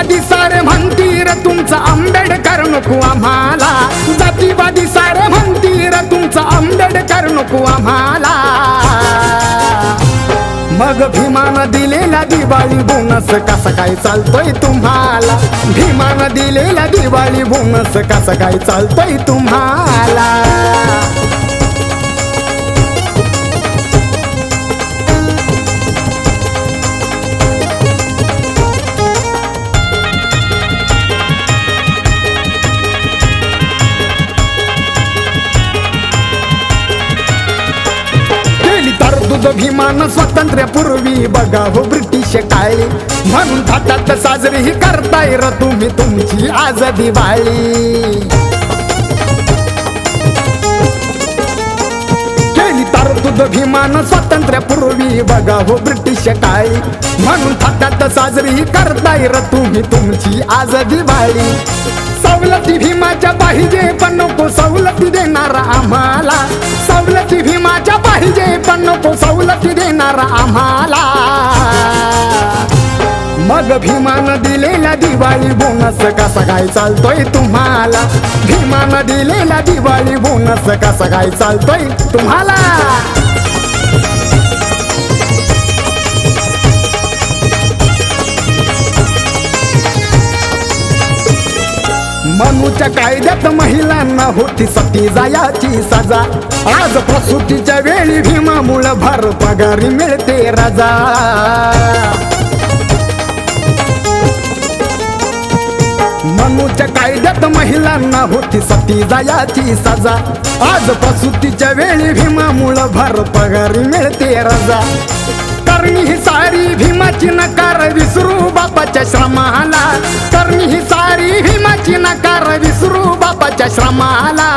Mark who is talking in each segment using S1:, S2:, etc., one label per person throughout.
S1: जातीवादी सारे म्हणतीर तुमचा आंबेडकर नको आम्हाला, जातीवादी सारे म्हणतीर तुमचा आंबेडकर नको आम्हाला। मग भीमानं दिलेला दिवाळी बोनस कसा काय चालतोय तुम्हाला, भीमानं दिलेला दिवाळी बोनस कसा काय चालतोय तुम्हाला। तरतूद भीमानं स्वातंत्र्यापूर्वी बघा हो ब्रिटिश काळी, म्हणून थाटात साजरी ही करताय र तुम्ही तुमची आज दिवाळी। केली तरतूद भीमानं स्वातंत्र्यापूर्वी बघा हो ब्रिटिश काळी, म्हणून थाटात साजरी ही करताय र तुम्ही तुमची आज दिवाळी। सवलती भीमाच्या पाहिजे पण नको सवलती देणारा आम्हाला, सवलती भीमाच्या पाहिजे पण नको सवलती देणारा आम्हाला। मग भीमानं दिलेला दिवाळी बोनस कसा काय चालतोय तुम्हाला, भीमानं दिलेला दिवाळी बोनस कसा काय चालतोय तुम्हाला। मनूच्या कायद्यात महिलांना होती सती जायाची सजा, आज प्रसूतीच्या वेळी भीमामुळे भर पगारी मिळते रजा। मनूच्या कायद्यात महिलांना होती सती जायाची सजा, आज प्रसूतीच्या वेळी भीमामुळे भर पगारी मिळते रजा। करणी ही सारी भीमाची नकार विसरू बापाच्या श्रमाला, करणी ही सारी भीमाची नकार विसरू बापाच्या श्रमाला।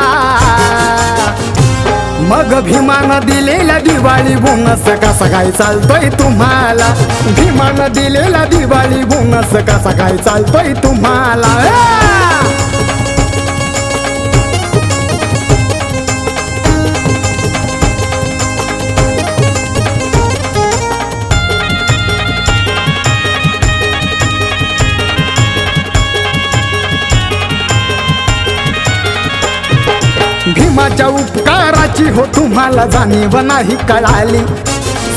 S1: मग भीमानं दिलेला दिवाळी बोनस कसा काय चालतोय तुम्हाला, भीमानं दिलेला दिवाळी बोनस कसा काय चालतोय तुम्हाला। भीमाच्या उपकाराची हो तुम्हाला जाणीव नाही कळाली,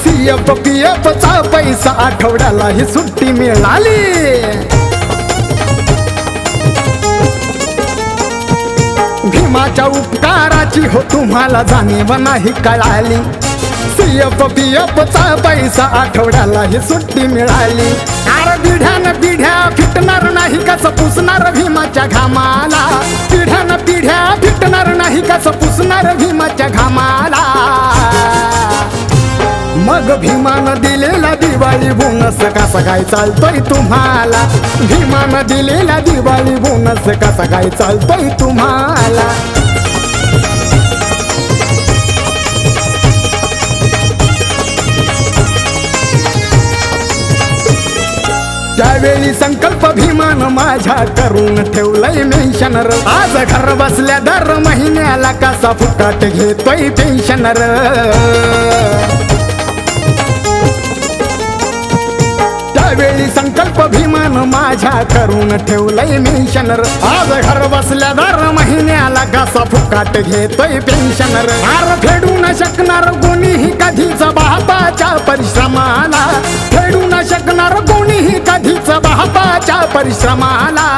S1: CF PF चा पैसा आठवड्याला ही सुट्टी मिळाली। भीमाच्या उपकाराची हो तुम्हाला जाणीव नाही कळाली, CF PF चा पैसा आठवड्याला ही सुट्टी मिळाली। अरे पिढ्यानं पिढ्या फिटणार नाही कसं पुसणार भीमाच्या घामाला, पिढ्यानं पिढ्या फिटणार नाही कसं पुसणार भीमाच्या घामाला। मग भीमानं दिलेला दिवाळी बोनस कसा काय चालतोय तुम्हाला, भीमानं दिलेला दिवाळी बोनस कसा काय चालतोय तुम्हाला। त्यावेळी संकल्प भीमानं माझ्या करून ठेवलंय मेन्शनर, आज घर बसल्या दर महिन्याला कसा फुकट घेतोय पेन्शनर। त्यावेळी संकल्प भीमानं माझ्या करून ठेवलंय मेन्शनर, आज घर बसल्या दर महिन्याला कसा फुकट घेतोय पेन्शनर। आर फेडू न शकणार कोणीही कधीच बापाच्या परिश्रमाला, फेडू न शकणार कोणीही कधीच बापाच्या परिश्रमाला।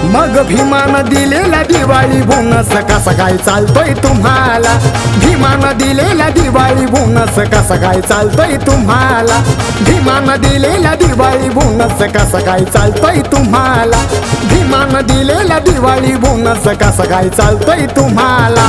S1: मग भीमानं दिलेला दिवाळी बोनस कसा काय चालतोय तुम्हाला, भीमानं दिलेला दिवाळी बोनस कसा काय चालतोय तुम्हाला, भीमानं दिलेला दिवाळी बोनस कसा काय चालतोय तुम्हाला, भीमानं दिलेला दिवाळी बोनस कसा काय चालतोय तुम्हाला।